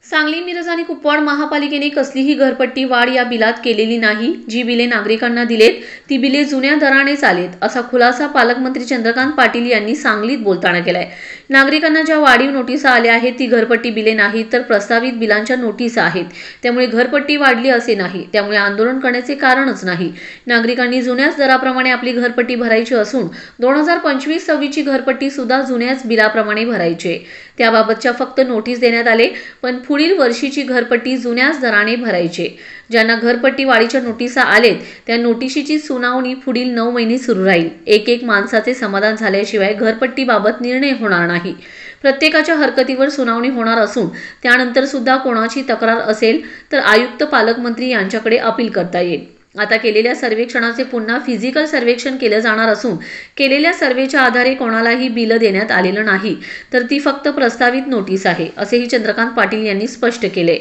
सांगली, मिरज आणि कुपवाड महापालिकेने कसलीही घरपट्टी वाढ या बिलात केलेली नाही। जी बिले नागरिकांना दिलेत ती बिले जुन्या दरानेच आलेत, असा खुलासा पालकमंत्री चंद्रकांत पाटील यांनी सांगलीत बोलताना केलाय। नागरिकांना ज्या वाढीव नोटिसा आल्या आहेत ती घरपट्टी बिले नाहीत तर प्रस्तावित बिलांच्या नोटिसा आहेत। त्यामुळे घरपट्टी वाढली असे नाही, त्यामुळे आंदोलन करण्याचे कारणच नाही। नागरिकांनी जुन्याच दराप्रमाणे आपली घरपट्टी भरायची असून 2025-26 ची घरपट्टी सुद्धा जुन्याच बिलाप्रमाणे भरायची। त्याबाबतच्या फक्त नोटीस देण्यात आले, पण पुढील वर्षीची घरपट्टी जुन्याच दराने भरायची। ज्यांना घरपट्टी वाढीच्या नोटिसा आलेत त्या नोटिशीची सुनावणी पुढील 9 महिने सुरू राहील। एक माणसाचे समाधान झाल्याशिवाय घरपट्टीबाबत निर्णय होणार नाही। प्रत्येकाच्या हरकतीवर सुनावणी होणार असून त्यानंतर सुद्धा कोणाची तक्रार असेल तर आयुक्त पालकमंत्री यांच्याकडे अपील करता येईल। आता केलेल्या सर्वेक्षणाचे पुन्हा फिजिकल सर्वेक्षण केले जाणार असून केलेल्या सर्वेच्या आधारे कोणालाही बिल देण्यात आलेलं नाही, तर ती फक्त प्रस्तावित नोटीस आहे, असेही चंद्रकांत पाटील यांनी स्पष्ट केले।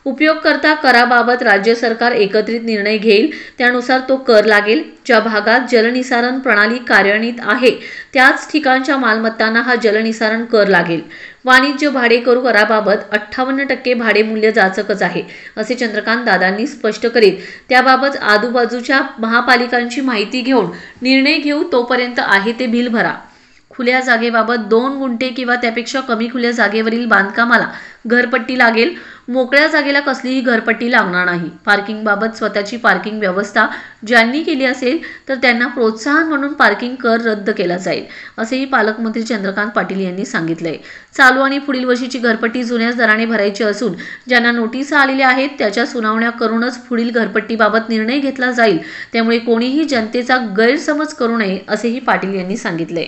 उपयोगकर्ता कराबाबत राज्य सरकार एकत्रित निर्णय घेईल, त्यानुसार तो कर लागेल। ज्या भागात जलनिसारण प्रणाली कार्यान्वित आहे त्याच ठिकाणच्या मालमत्तांना हा जलनिसारण कर लागेल। वाणिज्य भाडेकरू कराबाबत 58% भाडे मूल्य जाचकच आहे, असे चंद्रकांत दादांनी स्पष्ट करीत त्याबाबत आजूबाजूच्या महापालिकांची माहिती घेऊन निर्णय घेऊ, तोपर्यंत आहे ते बिल भरा। खुल्या जागेबाबत 2 गुंठे किंवा त्यापेक्षा कमी खुल्या जागेवरील बांधकामाला घरपट्टी लागेल। मोकळ्या जागेला कसलीही घरपट्टी लागणार नाही। पार्किंगबाबत स्वतःची पार्किंग व्यवस्था ज्यांनी केली असेल तर त्यांना प्रोत्साहन म्हणून पार्किंग कर रद्द केला जाईल, असेही पालकमंत्री चंद्रकांत पाटील यांनी सांगितले। चालू आणि पुढील वर्षीची घरपट्टी जुन्याच दराने भरायची असून ज्यांना नोटिसा आलेल्या आहेत त्याच्या सुनावण्या करूनच पुढील घरपट्टीबाबत निर्णय घेतला जाईल। त्यामुळे कोणीही जनतेचा गैरसमज करू नये, असेही पाटील यांनी सांगितले।